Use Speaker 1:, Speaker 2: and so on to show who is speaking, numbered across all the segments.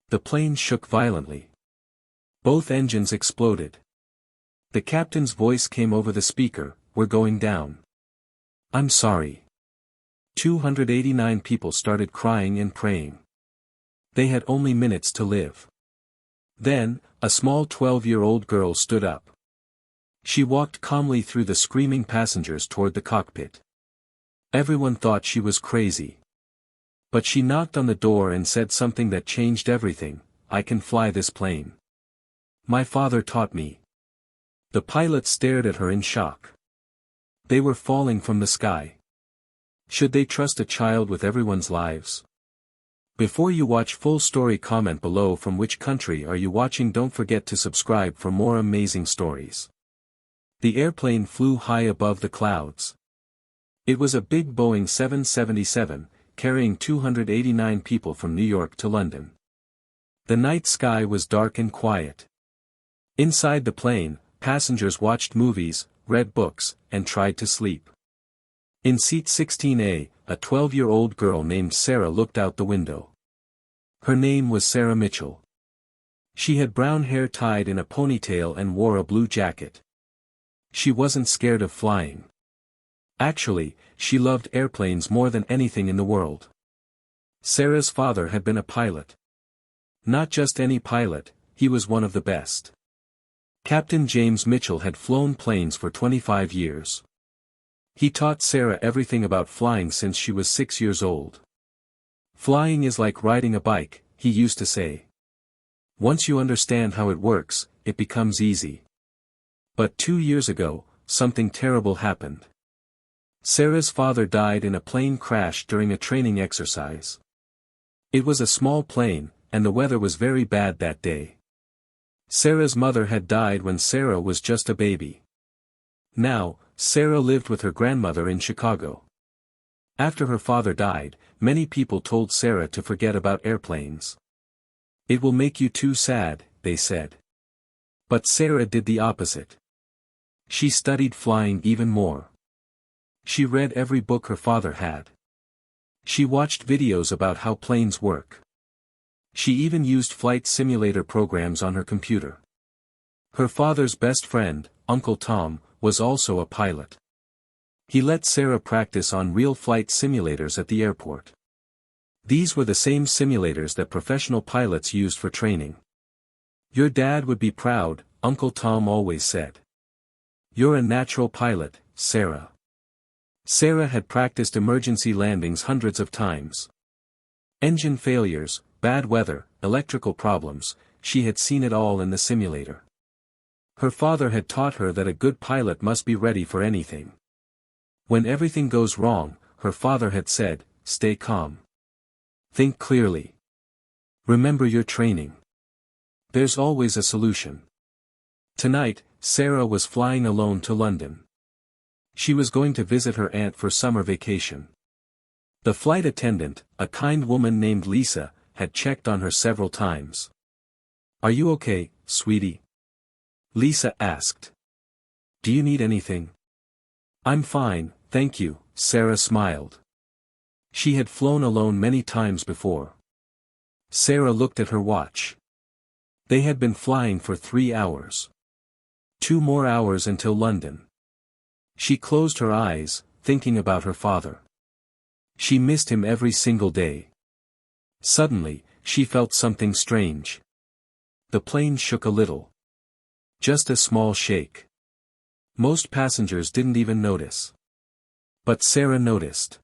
Speaker 1: The plane shook violently. Both engines exploded. The captain's voice came over the speaker, "We're going down." "I'm sorry." 289 people started crying and praying. They had only minutes to live. Then, a small 12-year-old girl stood up. She walked calmly through the screaming passengers toward the cockpit. Everyone thought she was crazy. But she knocked on the door and said something that changed everything: "I can fly this plane. My father taught me." The pilot stared at her in shock. They were falling from the sky. Should they trust a child with everyone's lives? Before you watch full story, comment below from which country are you watching. Don't forget to subscribe for more amazing stories. The airplane flew high above the clouds. It was a big Boeing 777, carrying 289 people from New York to London. The night sky was dark and quiet. Inside the plane, passengers watched movies, read books, and tried to sleep. In seat 16A, a 12-year-old girl named Sarah looked out the window. Her name was Sarah Mitchell. She had brown hair tied in a ponytail and wore a blue jacket. She wasn't scared of flying. Actually, she loved airplanes more than anything in the world. Sarah's father had been a pilot. Not just any pilot, he was one of the best. Captain James Mitchell had flown planes for 25 years. He taught Sarah everything about flying since she was 6 years old. "Flying is like riding a bike," he used to say. "Once you understand how it works, it becomes easy." But 2 years ago, something terrible happened. Sarah's father died in a plane crash during a training exercise. It was a small plane, and the weather was very bad that day. Sarah's mother had died when Sarah was just a baby. Now, Sarah lived with her grandmother in Chicago. After her father died, many people told Sarah to forget about airplanes. "It will make you too sad," they said. But Sarah did the opposite. She studied flying even more. She read every book her father had. She watched videos about how planes work. She even used flight simulator programs on her computer. Her father's best friend, Uncle Tom, was also a pilot. He let Sarah practice on real flight simulators at the airport. These were the same simulators that professional pilots used for training. "Your dad would be proud," Uncle Tom always said. "You're a natural pilot, Sarah." Sarah had practiced emergency landings hundreds of times. Engine failures, bad weather, electrical problems, she had seen it all in the simulator. Her father had taught her that a good pilot must be ready for anything. When everything goes wrong, her father had said, "Stay calm. Think clearly. Remember your training. There's always a solution." Tonight, Sarah was flying alone to London. She was going to visit her aunt for summer vacation. The flight attendant, a kind woman named Lisa, had checked on her several times. "Are you okay, sweetie?" Lisa asked. "Do you need anything?" "I'm fine, thank you," Sarah smiled. She had flown alone many times before. Sarah looked at her watch. They had been flying for 3 hours. 2 more hours until London. She closed her eyes, thinking about her father. She missed him every single day. Suddenly, she felt something strange. The plane shook a little. Just a small shake. Most passengers didn't even notice. But Sarah noticed.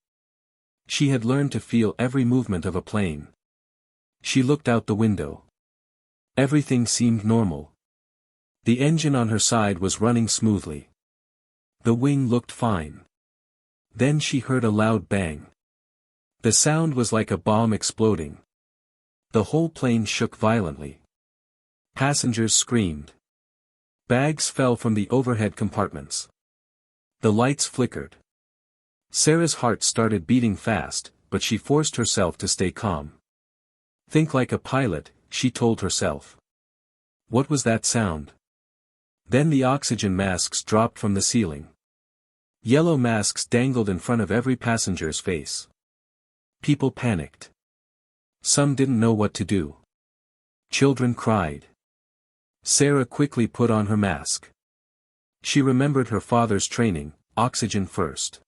Speaker 1: She had learned to feel every movement of a plane. She looked out the window. Everything seemed normal. The engine on her side was running smoothly. The wing looked fine. Then she heard a loud bang. The sound was like a bomb exploding. The whole plane shook violently. Passengers screamed. Bags fell from the overhead compartments. The lights flickered. Sarah's heart started beating fast, but she forced herself to stay calm. "Think like a pilot," she told herself. What was that sound? Then the oxygen masks dropped from the ceiling. Yellow masks dangled in front of every passenger's face. People panicked. Some didn't know what to do. Children cried. Sarah quickly put on her mask. She remembered her father's training, oxygen first.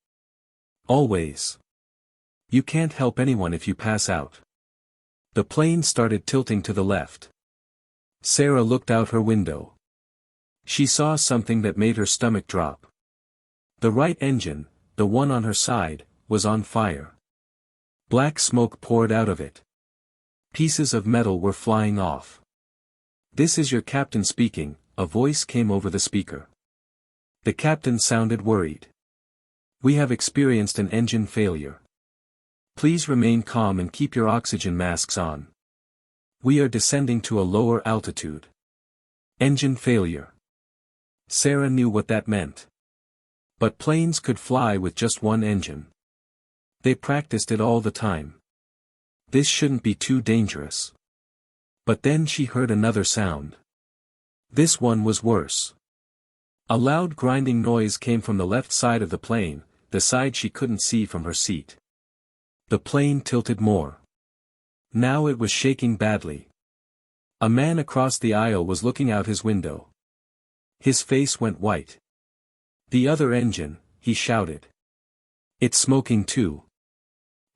Speaker 1: Always. You can't help anyone if you pass out. The plane started tilting to the left. Sarah looked out her window. She saw something that made her stomach drop. The right engine, the one on her side, was on fire. Black smoke poured out of it. Pieces of metal were flying off. "This is your captain speaking," a voice came over the speaker. The captain sounded worried. "We have experienced an engine failure. Please remain calm and keep your oxygen masks on. We are descending to a lower altitude." Engine failure. Sarah knew what that meant. But planes could fly with just one engine. They practiced it all the time. This shouldn't be too dangerous. But then she heard another sound. This one was worse. A loud grinding noise came from the left side of the plane, the side she couldn't see from her seat. The plane tilted more. Now it was shaking badly. A man across the aisle was looking out his window. His face went white. "The other engine," he shouted. "It's smoking too."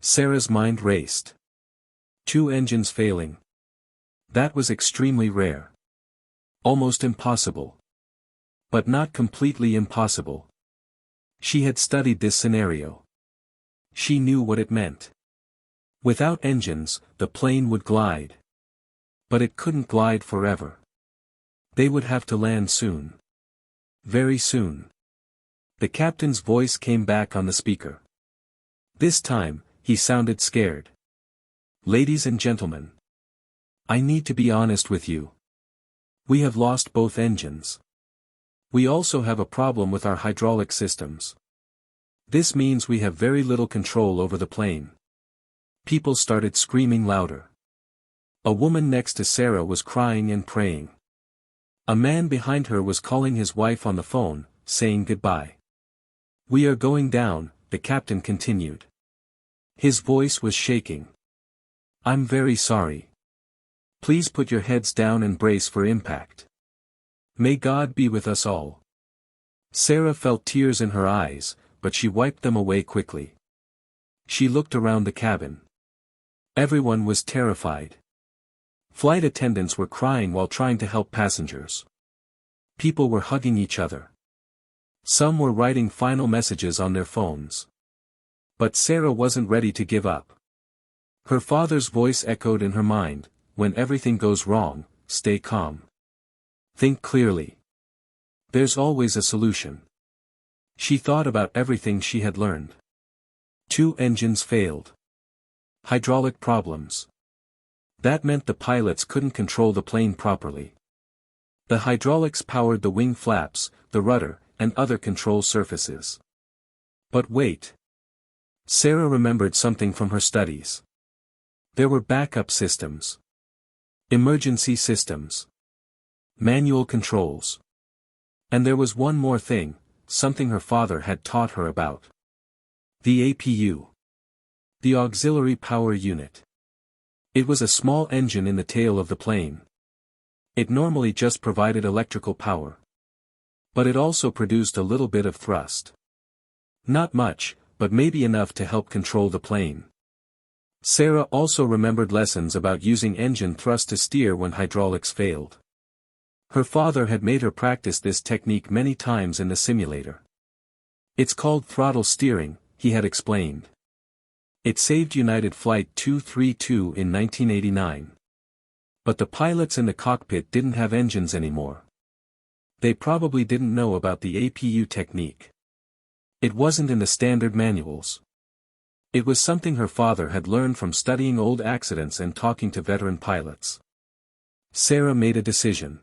Speaker 1: Sarah's mind raced. 2 engines failing. That was extremely rare. Almost impossible. But not completely impossible. She had studied this scenario. She knew what it meant. Without engines, the plane would glide. But it couldn't glide forever. They would have to land soon. Very soon. The captain's voice came back on the speaker. This time, he sounded scared. "Ladies and gentlemen. I need to be honest with you. We have lost both engines. We also have a problem with our hydraulic systems. This means we have very little control over the plane." People started screaming louder. A woman next to Sarah was crying and praying. A man behind her was calling his wife on the phone, saying goodbye. "We are going down," the captain continued. His voice was shaking. "I'm very sorry. Please put your heads down and brace for impact. May God be with us all." Sarah felt tears in her eyes, but she wiped them away quickly. She looked around the cabin. Everyone was terrified. Flight attendants were crying while trying to help passengers. People were hugging each other. Some were writing final messages on their phones. But Sarah wasn't ready to give up. Her father's voice echoed in her mind, "When everything goes wrong, stay calm. Think clearly. There's always a solution." She thought about everything she had learned. 2 engines failed. Hydraulic problems. That meant the pilots couldn't control the plane properly. The hydraulics powered the wing flaps, the rudder, and other control surfaces. But wait. Sarah remembered something from her studies. There were backup systems. Emergency systems. Manual controls. And there was one more thing, something her father had taught her about. The APU. The Auxiliary Power Unit. It was a small engine in the tail of the plane. It normally just provided electrical power. But it also produced a little bit of thrust. Not much, but maybe enough to help control the plane. Sarah also remembered lessons about using engine thrust to steer when hydraulics failed. Her father had made her practice this technique many times in the simulator. "It's called throttle steering," he had explained. It saved United Flight 232 in 1989. But the pilots in the cockpit didn't have engines anymore. They probably didn't know about the APU technique. It wasn't in the standard manuals. It was something her father had learned from studying old accidents and talking to veteran pilots. Sarah made a decision.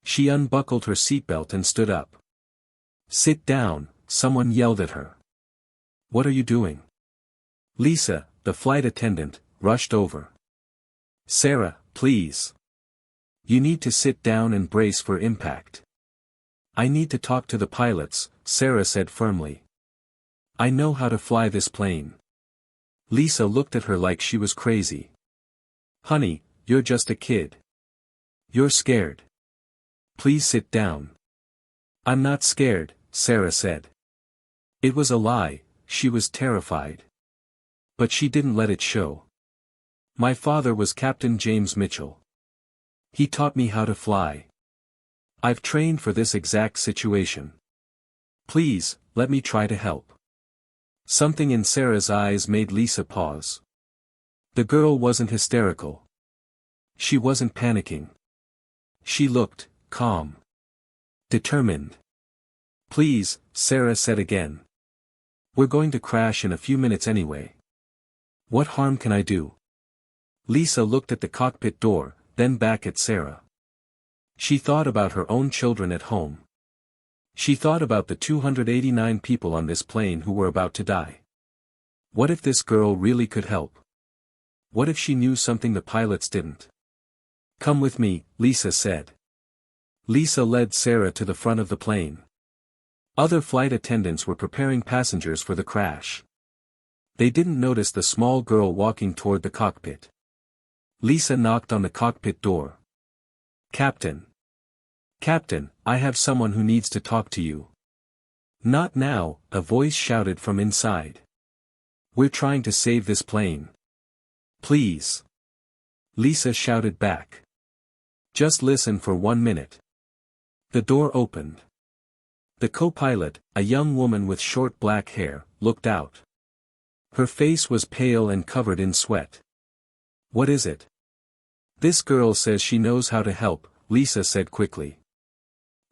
Speaker 1: She unbuckled her seatbelt and stood up. "Sit down," someone yelled at her. "What are you doing?" Lisa, the flight attendant, rushed over. "Sarah, please. You need to sit down and brace for impact." "I need to talk to the pilots," Sarah said firmly. "I know how to fly this plane." Lisa looked at her like she was crazy. "Honey, you're just a kid. You're scared. Please sit down. I'm not scared, Sarah said. It was a lie, she was terrified. But she didn't let it show. My father was Captain James Mitchell. He taught me how to fly. I've trained for this exact situation. Please, let me try to help. Something in Sarah's eyes made Lisa pause. The girl wasn't hysterical. She wasn't panicking. She looked calm. Determined. Please, Sarah said again. We're going to crash in a few minutes anyway. What harm can I do? Lisa looked at the cockpit door, then back at Sarah. She thought about her own children at home. She thought about the 289 people on this plane who were about to die. What if this girl really could help? What if she knew something the pilots didn't? Come with me, Lisa said. Lisa led Sarah to the front of the plane. Other flight attendants were preparing passengers for the crash. They didn't notice the small girl walking toward the cockpit. Lisa knocked on the cockpit door. Captain. Captain, I have someone who needs to talk to you. Not now, a voice shouted from inside. We're trying to save this plane. Please. Lisa shouted back. Just listen for 1 minute. The door opened. The co-pilot, a young woman with short black hair, looked out. Her face was pale and covered in sweat. What is it? This girl says she knows how to help, Lisa said quickly.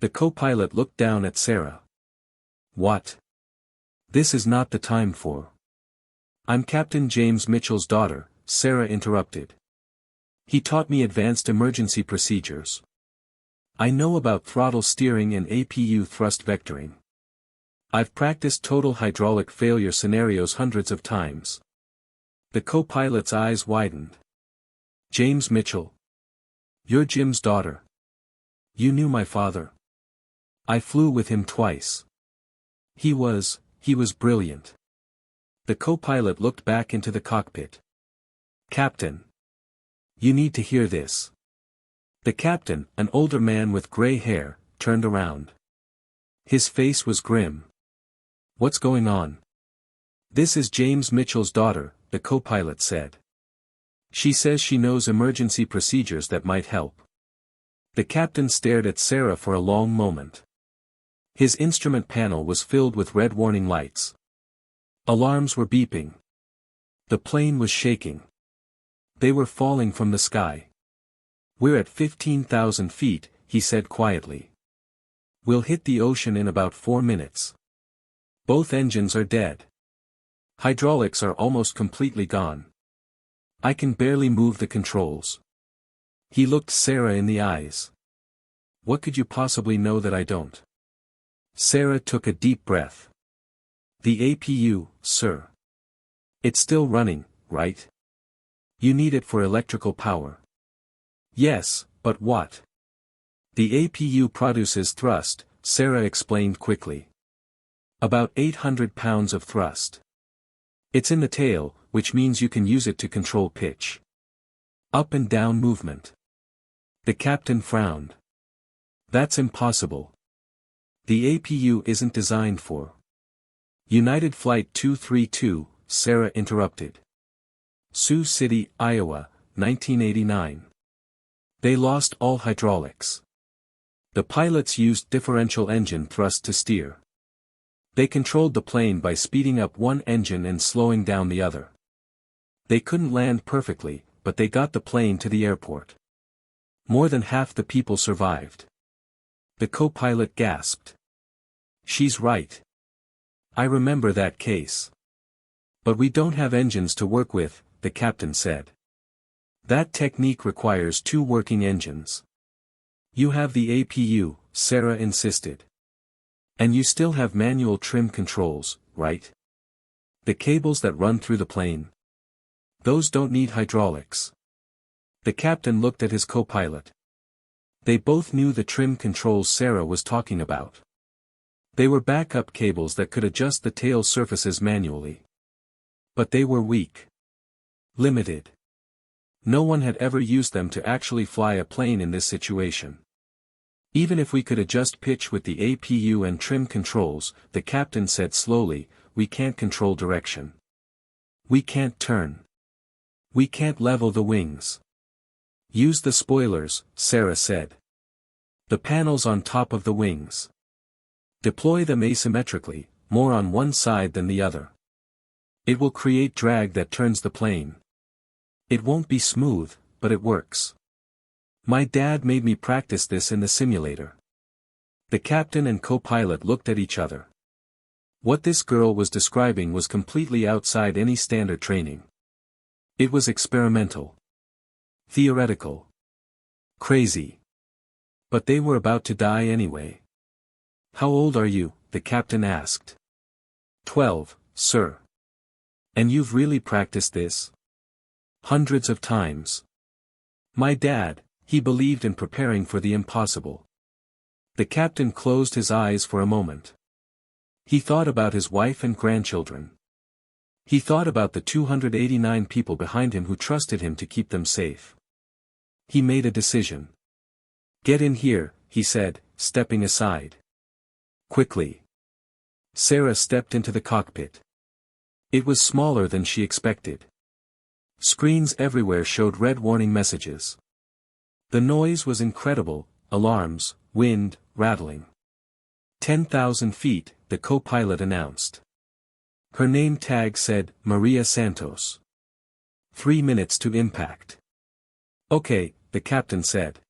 Speaker 1: The co-pilot looked down at Sarah. What? This is not the time for. I'm Captain James Mitchell's daughter, Sarah interrupted. He taught me advanced emergency procedures. I know about throttle steering and APU thrust vectoring. I've practiced total hydraulic failure scenarios hundreds of times. The co-pilot's eyes widened. James Mitchell. You're Jim's daughter. You knew my father. I flew with him twice. He was brilliant. The co-pilot looked back into the cockpit. Captain. You need to hear this. The captain, an older man with gray hair, turned around. His face was grim. What's going on? This is James Mitchell's daughter, the co-pilot said. She says she knows emergency procedures that might help. The captain stared at Sarah for a long moment. His instrument panel was filled with red warning lights. Alarms were beeping. The plane was shaking. They were falling from the sky. We're at 15,000 feet, he said quietly. We'll hit the ocean in about 4 minutes. Both engines are dead. Hydraulics are almost completely gone. I can barely move the controls. He looked Sarah in the eyes. What could you possibly know that I don't? Sarah took a deep breath. The APU, sir. It's still running, right? You need it for electrical power. Yes, but what? The APU produces thrust, Sarah explained quickly. About 800 pounds of thrust. It's in the tail, which means you can use it to control pitch. Up and down movement. The captain frowned. That's impossible. The APU isn't designed for. United Flight 232, Sarah interrupted. Sioux City, Iowa, 1989. They lost all hydraulics. The pilots used differential engine thrust to steer. They controlled the plane by speeding up one engine and slowing down the other. They couldn't land perfectly, but they got the plane to the airport. More than half the people survived. The co-pilot gasped. She's right. I remember that case. But we don't have engines to work with, the captain said. That technique requires 2 working engines. You have the APU, Sarah insisted. And you still have manual trim controls, right? The cables that run through the plane. Those don't need hydraulics. The captain looked at his co-pilot. They both knew the trim controls Sarah was talking about. They were backup cables that could adjust the tail surfaces manually. But they were weak. Limited. No one had ever used them to actually fly a plane in this situation. Even if we could adjust pitch with the APU and trim controls, the captain said slowly, we can't control direction. We can't turn. We can't level the wings. Use the spoilers, Sarah said. The panels on top of the wings. Deploy them asymmetrically, more on one side than the other. It will create drag that turns the plane. It won't be smooth, but it works. My dad made me practice this in the simulator. The captain and co-pilot looked at each other. What this girl was describing was completely outside any standard training. It was experimental. Theoretical. Crazy. But they were about to die anyway. How old are you? The captain asked. 12, sir. And you've really practiced this? Hundreds of times. My dad, he believed in preparing for the impossible. The captain closed his eyes for a moment. He thought about his wife and grandchildren. He thought about the 289 people behind him who trusted him to keep them safe. He made a decision. Get in here, he said, stepping aside. Quickly. Sarah stepped into the cockpit. It was smaller than she expected. Screens everywhere showed red warning messages. The noise was incredible, alarms, wind, rattling. 10,000 feet, the co-pilot announced. Her name tag said, Maria Santos. 3 minutes to impact. Okay, the captain said.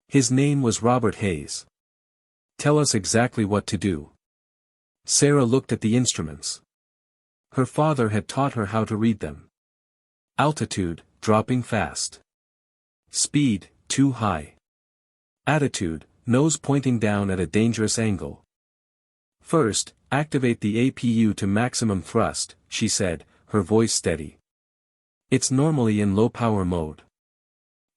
Speaker 1: His name was Robert Hayes. Tell us exactly what to do. Sarah looked at the instruments. Her father had taught her how to read them. Altitude, dropping fast. Speed, too high. Attitude, nose pointing down at a dangerous angle. First, activate the APU to maximum thrust, she said, her voice steady. It's normally in low power mode.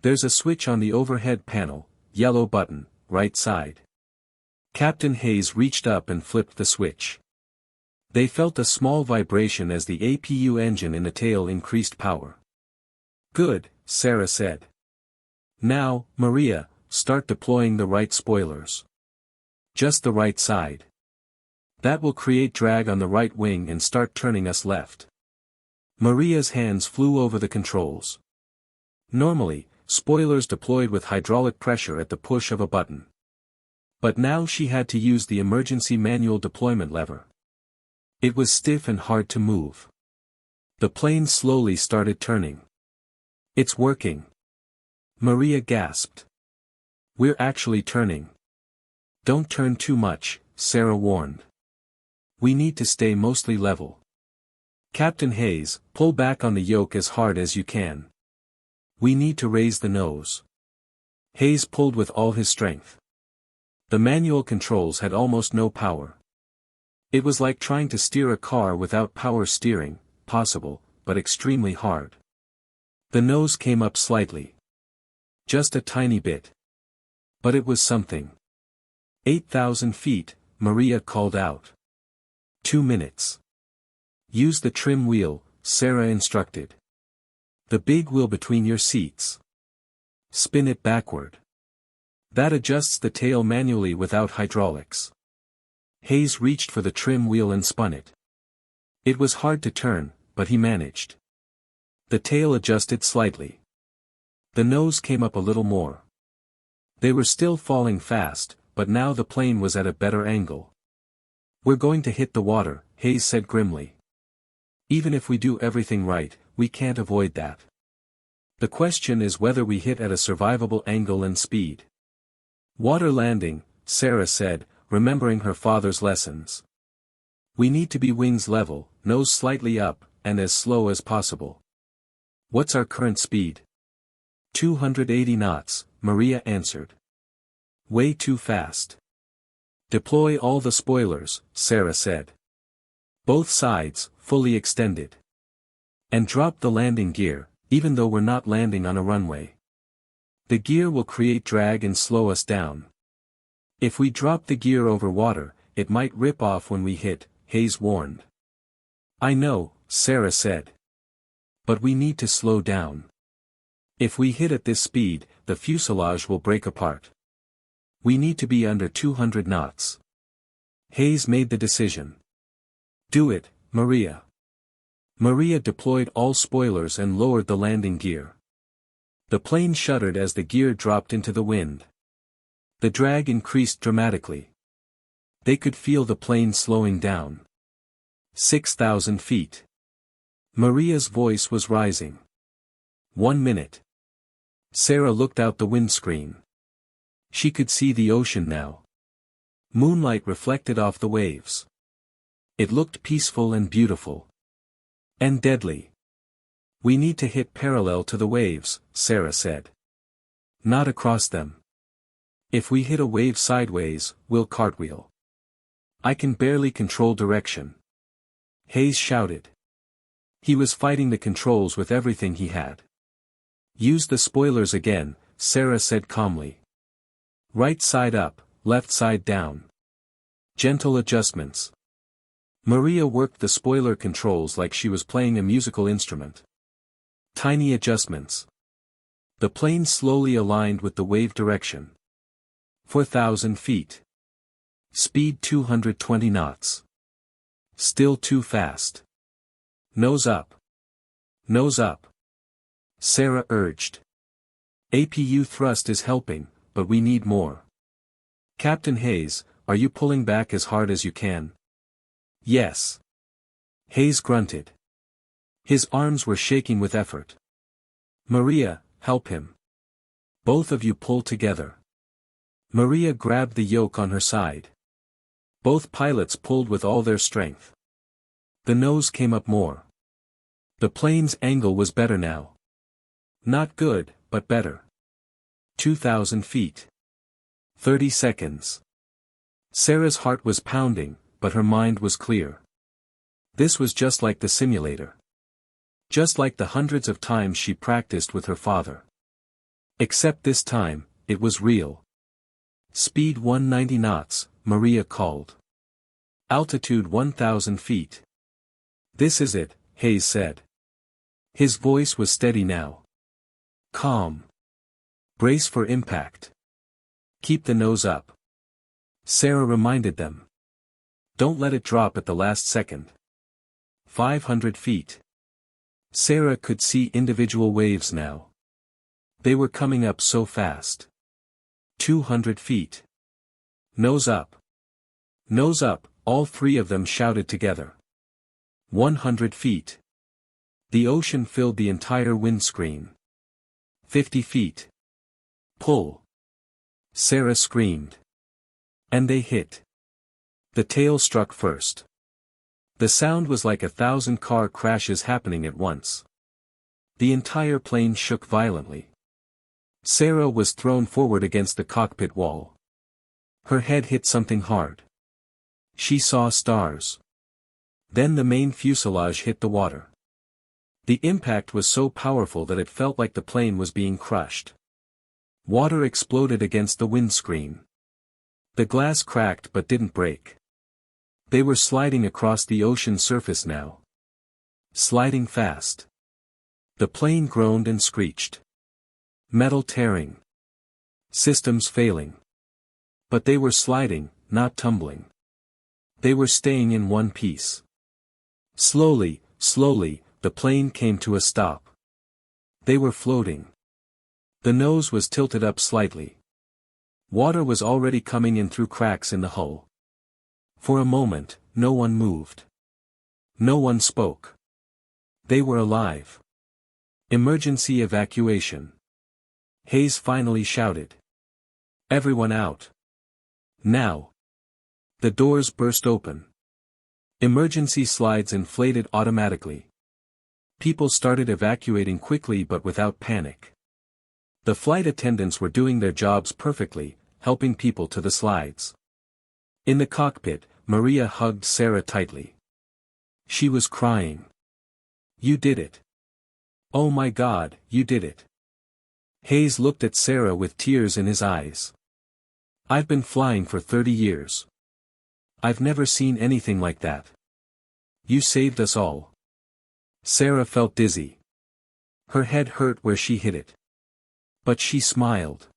Speaker 1: There's a switch on the overhead panel, yellow button, right side. Captain Hayes reached up and flipped the switch. They felt a small vibration as the APU engine in the tail increased power. Good, Sarah said. Now, Maria, start deploying the right spoilers. Just the right side. That will create drag on the right wing and start turning us left. Maria's hands flew over the controls. Normally, spoilers deployed with hydraulic pressure at the push of a button. But now she had to use the emergency manual deployment lever. It was stiff and hard to move. The plane slowly started turning. It's working. Maria gasped. We're actually turning. Don't turn too much, Sarah warned. We need to stay mostly level. Captain Hayes, pull back on the yoke as hard as you can. We need to raise the nose. Hayes pulled with all his strength. The manual controls had almost no power. It was like trying to steer a car without power steering, possible, but extremely hard. The nose came up slightly. Just a tiny bit. But it was something. 8,000 feet, Maria called out. 2 minutes. Use the trim wheel, Sarah instructed. The big wheel between your seats. Spin it backward. That adjusts the tail manually without hydraulics. Hayes reached for the trim wheel and spun it. It was hard to turn, but he managed. The tail adjusted slightly. The nose came up a little more. They were still falling fast, but now the plane was at a better angle. We're going to hit the water, Hayes said grimly. Even if we do everything right, we can't avoid that. The question is whether we hit at a survivable angle and speed. Water landing, Sarah said, remembering her father's lessons. We need to be wings level, nose slightly up, and as slow as possible. What's our current speed? 280 knots, Maria answered. Way too fast. Deploy all the spoilers, Sarah said. Both sides, fully extended. And drop the landing gear, even though we're not landing on a runway. The gear will create drag and slow us down. If we drop the gear over water, it might rip off when we hit, Hayes warned. I know, Sarah said. But we need to slow down. If we hit at this speed, the fuselage will break apart. We need to be under 200 knots. Hayes made the decision. Do it, Maria. Maria deployed all spoilers and lowered the landing gear. The plane shuddered as the gear dropped into the wind. The drag increased dramatically. They could feel the plane slowing down. 6,000 feet. Maria's voice was rising. 1 minute. Sarah looked out the windscreen. She could see the ocean now. Moonlight reflected off the waves. It looked peaceful and beautiful. And deadly. We need to hit parallel to the waves, Sarah said. Not across them. If we hit a wave sideways, we'll cartwheel. I can barely control direction. Hayes shouted. He was fighting the controls with everything he had. Use the spoilers again, Sarah said calmly. Right side up, left side down. Gentle adjustments. Maria worked the spoiler controls like she was playing a musical instrument. Tiny adjustments. The plane slowly aligned with the wave direction. 4,000 feet. Speed 220 knots. Still too fast. Nose up. Nose up. Sarah urged. APU thrust is helping, but we need more. Captain Hayes, are you pulling back as hard as you can? Yes. Hayes grunted. His arms were shaking with effort. Maria, help him. Both of you pull together. Maria grabbed the yoke on her side. Both pilots pulled with all their strength. The nose came up more. The plane's angle was better now. Not good, but better. 2,000 feet. 30 seconds. Sarah's heart was pounding, but her mind was clear. This was just like the simulator. Just like the hundreds of times she practiced with her father. Except this time, it was real. Speed 190 knots, Maria called. Altitude 1,000 feet. This is it, Hayes said. His voice was steady now. Calm. Brace for impact. Keep the nose up. Sarah reminded them. Don't let it drop at the last second. 500 feet. Sarah could see individual waves now. They were coming up so fast. 200 feet. Nose up. Nose up, all three of them shouted together. 100 feet. The ocean filled the entire windscreen. 50 feet. Pull. Sarah screamed. And they hit. The tail struck first. The sound was like 1,000 car crashes happening at once. The entire plane shook violently. Sarah was thrown forward against the cockpit wall. Her head hit something hard. She saw stars. Then the main fuselage hit the water. The impact was so powerful that it felt like the plane was being crushed. Water exploded against the windscreen. The glass cracked but didn't break. They were sliding across the ocean surface now. Sliding fast. The plane groaned and screeched. Metal tearing. Systems failing. But they were sliding, not tumbling. They were staying in one piece. Slowly, slowly, the plane came to a stop. They were floating. The nose was tilted up slightly. Water was already coming in through cracks in the hull. For a moment, no one moved. No one spoke. They were alive. Emergency evacuation. Hayes finally shouted. Everyone out. Now. The doors burst open. Emergency slides inflated automatically. People started evacuating quickly but without panic. The flight attendants were doing their jobs perfectly, helping people to the slides. In the cockpit, Maria hugged Sarah tightly. She was crying. You did it. Oh my God, you did it. Hayes looked at Sarah with tears in his eyes. I've been flying for 30 years. I've never seen anything like that. You saved us all. Sarah felt dizzy. Her head hurt where she hit it. But she smiled.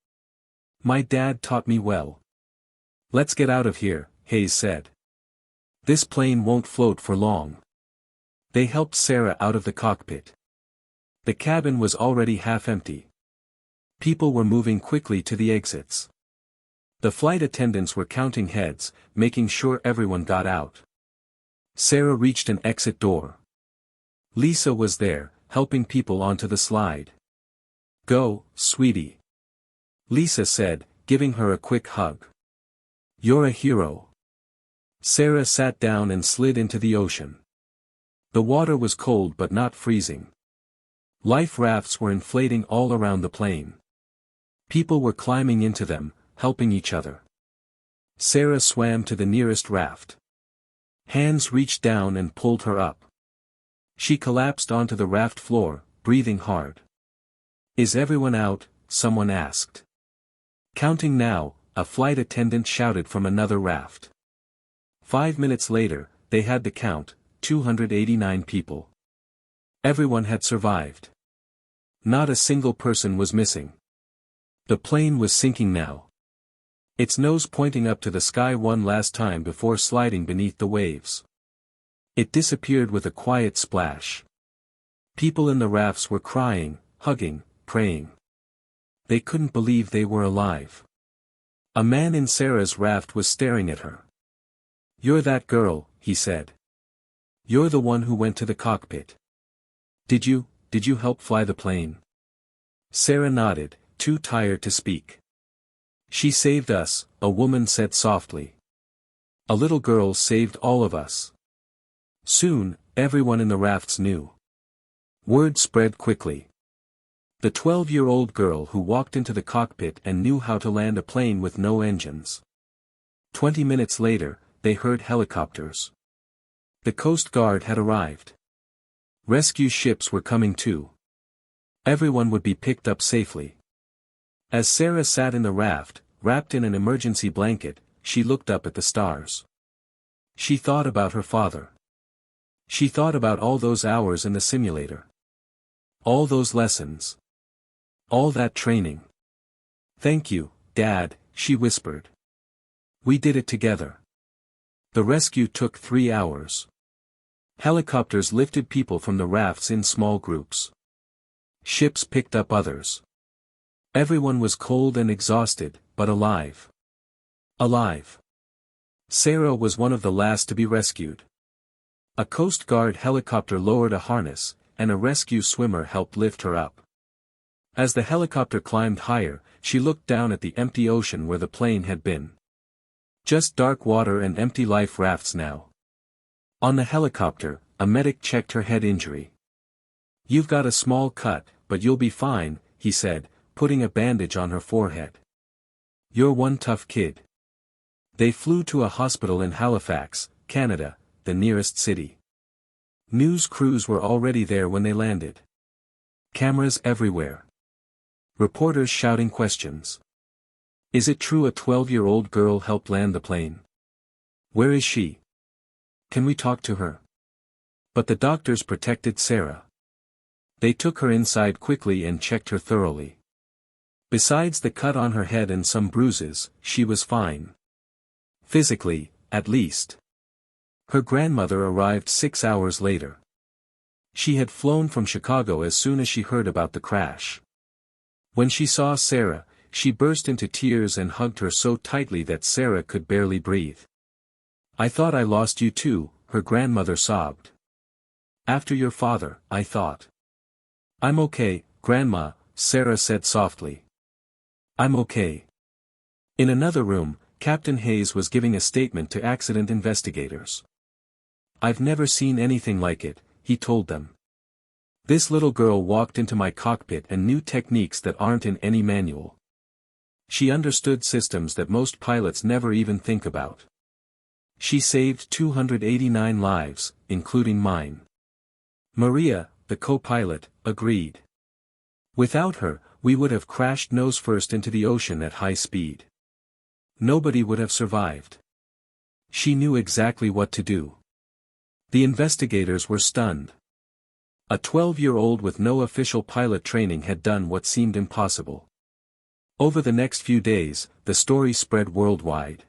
Speaker 1: My dad taught me well. Let's get out of here, Hayes said. This plane won't float for long. They helped Sarah out of the cockpit. The cabin was already half empty. People were moving quickly to the exits. The flight attendants were counting heads, making sure everyone got out. Sarah reached an exit door. Lisa was there, helping people onto the slide. Go, sweetie. Lisa said, giving her a quick hug. You're a hero. Sarah sat down and slid into the ocean. The water was cold but not freezing. Life rafts were inflating all around the plane. People were climbing into them, helping each other. Sarah swam to the nearest raft. Hands reached down and pulled her up. She collapsed onto the raft floor, breathing hard. Is everyone out? Someone asked. Counting now, a flight attendant shouted from another raft. 5 minutes later, they had the count, 289 people. Everyone had survived. Not a single person was missing. The plane was sinking now. Its nose pointing up to the sky one last time before sliding beneath the waves. It disappeared with a quiet splash. People in the rafts were crying, hugging, praying. They couldn't believe they were alive. A man in Sarah's raft was staring at her. You're that girl, he said. You're the one who went to the cockpit. Did you help fly the plane? Sarah nodded, too tired to speak. She saved us, a woman said softly. A little girl saved all of us. Soon, everyone in the rafts knew. Word spread quickly. The 12-year-old girl who walked into the cockpit and knew how to land a plane with no engines. 20 minutes later, they heard helicopters. The Coast Guard had arrived. Rescue ships were coming too. Everyone would be picked up safely. As Sarah sat in the raft, wrapped in an emergency blanket, she looked up at the stars. She thought about her father. She thought about all those hours in the simulator. All those lessons. All that training. Thank you, Dad, she whispered. We did it together. The rescue took 3 hours. Helicopters lifted people from the rafts in small groups. Ships picked up others. Everyone was cold and exhausted, but alive. Alive. Sarah was one of the last to be rescued. A Coast Guard helicopter lowered a harness, and a rescue swimmer helped lift her up. As the helicopter climbed higher, she looked down at the empty ocean where the plane had been. Just dark water and empty life rafts now. On the helicopter, a medic checked her head injury. You've got a small cut, but you'll be fine, he said, putting a bandage on her forehead. You're one tough kid. They flew to a hospital in Halifax, Canada, the nearest city. News crews were already there when they landed. Cameras everywhere. Reporters shouting questions. Is it true a 12-year-old girl helped land the plane? Where is she? Can we talk to her? But the doctors protected Sarah. They took her inside quickly and checked her thoroughly. Besides the cut on her head and some bruises, she was fine. Physically, at least. Her grandmother arrived 6 hours later. She had flown from Chicago as soon as she heard about the crash. When she saw Sarah, she burst into tears and hugged her so tightly that Sarah could barely breathe. I thought I lost you too, her grandmother sobbed. After your father, I thought. I'm okay, Grandma, Sarah said softly. I'm okay. In another room, Captain Hayes was giving a statement to accident investigators. I've never seen anything like it, he told them. This little girl walked into my cockpit and knew techniques that aren't in any manual. She understood systems that most pilots never even think about. She saved 289 lives, including mine. Maria, the co-pilot, agreed. Without her, we would have crashed nose first into the ocean at high speed. Nobody would have survived. She knew exactly what to do. The investigators were stunned. A 12-year-old with no official pilot training had done what seemed impossible. Over the next few days, the story spread worldwide.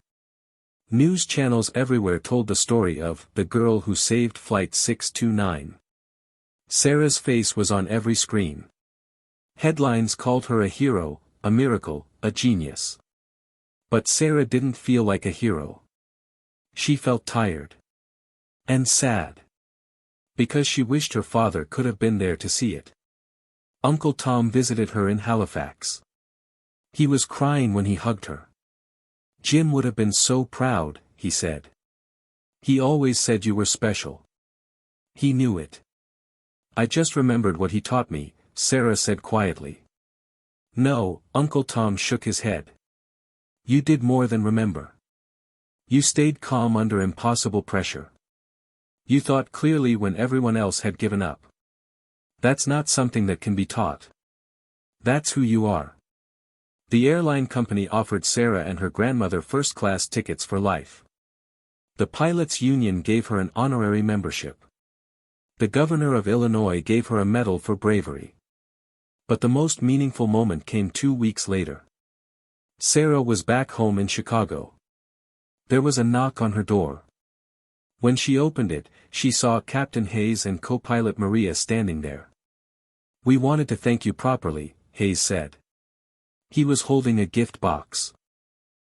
Speaker 1: News channels everywhere told the story of the girl who saved Flight 629. Sarah's face was on every screen. Headlines called her a hero, a miracle, a genius. But Sarah didn't feel like a hero. She felt tired. And sad. Because she wished her father could have been there to see it. Uncle Tom visited her in Halifax. He was crying when he hugged her. Jim would have been so proud, he said. He always said you were special. He knew it. I just remembered what he taught me, Sarah said quietly. No, Uncle Tom shook his head. You did more than remember. You stayed calm under impossible pressure. You thought clearly when everyone else had given up. That's not something that can be taught. That's who you are. The airline company offered Sarah and her grandmother first-class tickets for life. The pilots' union gave her an honorary membership. The governor of Illinois gave her a medal for bravery. But the most meaningful moment came 2 weeks later. Sarah was back home in Chicago. There was a knock on her door. When she opened it, she saw Captain Hayes and co-pilot Maria standing there. We wanted to thank you properly, Hayes said. He was holding a gift box.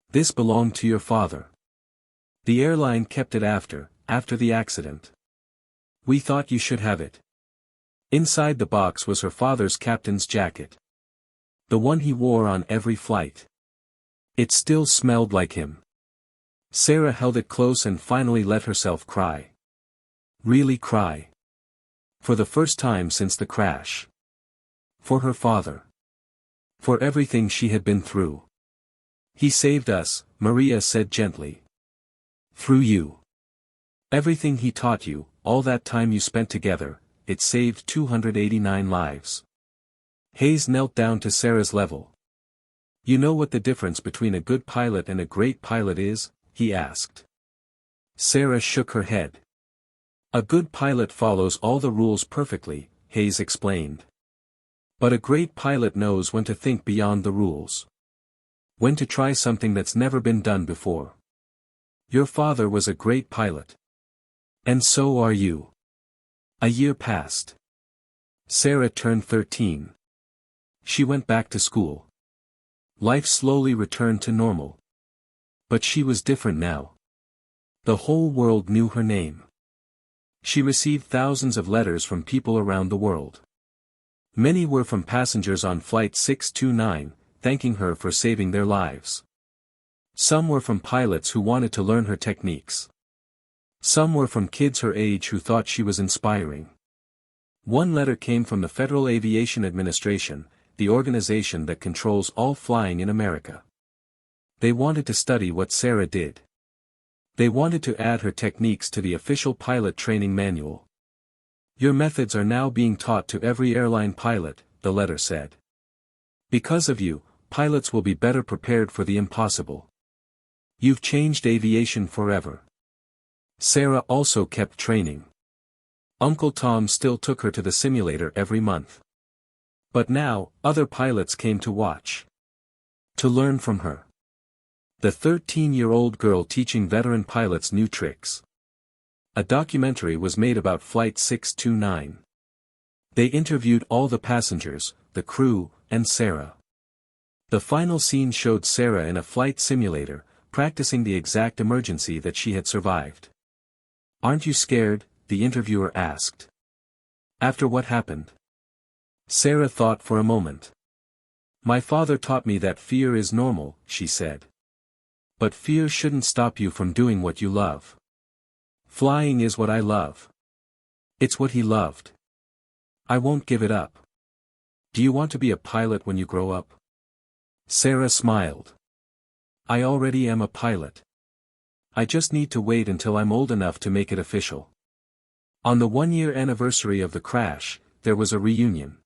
Speaker 1: This belonged to your father. The airline kept it after the accident. We thought you should have it. Inside the box was her father's captain's jacket. The one he wore on every flight. It still smelled like him. Sarah held it close and finally let herself cry. Really cry. For the first time since the crash. For her father. For everything she had been through. He saved us, Maria said gently. Through you. Everything he taught you, all that time you spent together, it saved 289 lives. Hayes knelt down to Sarah's level. You know what the difference between a good pilot and a great pilot is? He asked. Sarah shook her head. A good pilot follows all the rules perfectly, Hayes explained. But a great pilot knows when to think beyond the rules. When to try something that's never been done before. Your father was a great pilot. And so are you. A year passed. Sarah turned 13. She went back to school. Life slowly returned to normal. But she was different now. The whole world knew her name. She received thousands of letters from people around the world. Many were from passengers on Flight 629, thanking her for saving their lives. Some were from pilots who wanted to learn her techniques. Some were from kids her age who thought she was inspiring. One letter came from the Federal Aviation Administration, the organization that controls all flying in America. They wanted to study what Sarah did. They wanted to add her techniques to the official pilot training manual. Your methods are now being taught to every airline pilot, the letter said. Because of you, pilots will be better prepared for the impossible. You've changed aviation forever. Sarah also kept training. Uncle Tom still took her to the simulator every month. But now, other pilots came to watch. To learn from her. The 13-year-old girl teaching veteran pilots new tricks. A documentary was made about Flight 629. They interviewed all the passengers, the crew, and Sarah. The final scene showed Sarah in a flight simulator, practicing the exact emergency that she had survived. Aren't you scared? The interviewer asked. After what happened? Sarah thought for a moment. My father taught me that fear is normal, she said. But fear shouldn't stop you from doing what you love. Flying is what I love. It's what he loved. I won't give it up. Do you want to be a pilot when you grow up? Sarah smiled. I already am a pilot. I just need to wait until I'm old enough to make it official. On the 1-year anniversary of the crash, there was a reunion.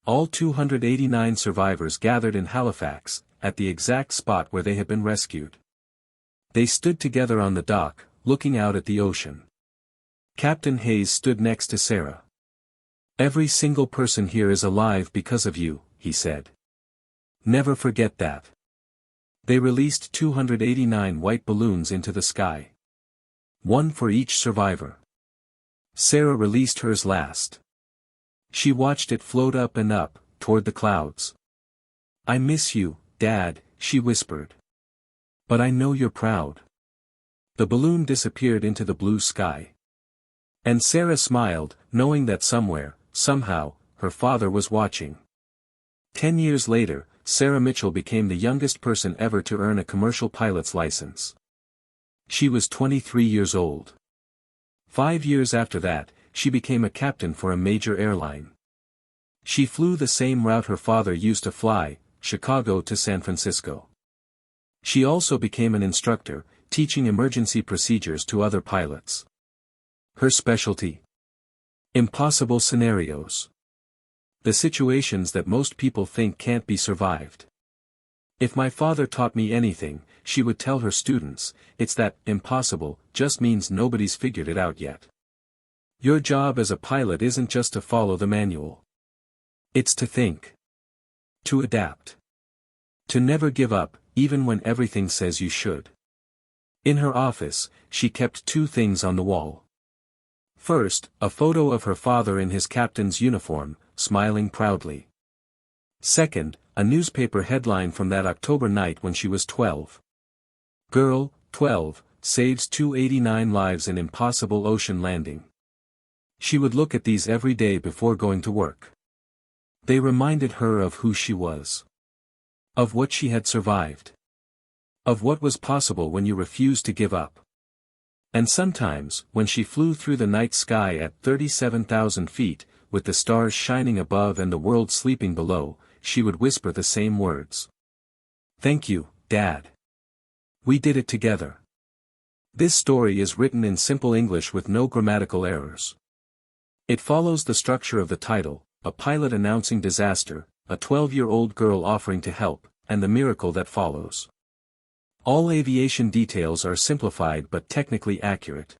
Speaker 1: All 289 survivors gathered in Halifax, at the exact spot where they had been rescued. They stood together on the dock, looking out at the ocean. Captain Hayes stood next to Sarah. Every single person here is alive because of you, he said. Never forget that. They released 289 white balloons into the sky. One for each survivor. Sarah released hers last. She watched it float up and up, toward the clouds. "I miss you, Dad," she whispered. "But I know you're proud." The balloon disappeared into the blue sky. And Sarah smiled, knowing that somewhere, somehow, her father was watching. 10 years later, Sarah Mitchell became the youngest person ever to earn a commercial pilot's license. She was 23 years old. 5 years after that, she became a captain for a major airline. She flew the same route her father used to fly, Chicago to San Francisco. She also became an instructor, teaching emergency procedures to other pilots. Her specialty? Impossible scenarios. The situations that most people think can't be survived. If my father taught me anything, she would tell her students, it's that impossible just means nobody's figured it out yet. Your job as a pilot isn't just to follow the manual. It's to think. To adapt. To never give up, even when everything says you should. In her office, she kept 2 things on the wall. First, a photo of her father in his captain's uniform, smiling proudly. Second, a newspaper headline from that October night when she was 12. Girl, 12, saves 289 lives in impossible ocean landing. She would look at these every day before going to work. They reminded her of who she was. Of what she had survived. Of what was possible when you refused to give up. And sometimes, when she flew through the night sky at 37,000 feet, with the stars shining above and the world sleeping below, she would whisper the same words. "Thank you, Dad. We did it together." This story is written in simple English with no grammatical errors. It follows the structure of the title, a pilot announcing disaster, a 12-year-old girl offering to help, and the miracle that follows. All aviation details are simplified but technically accurate.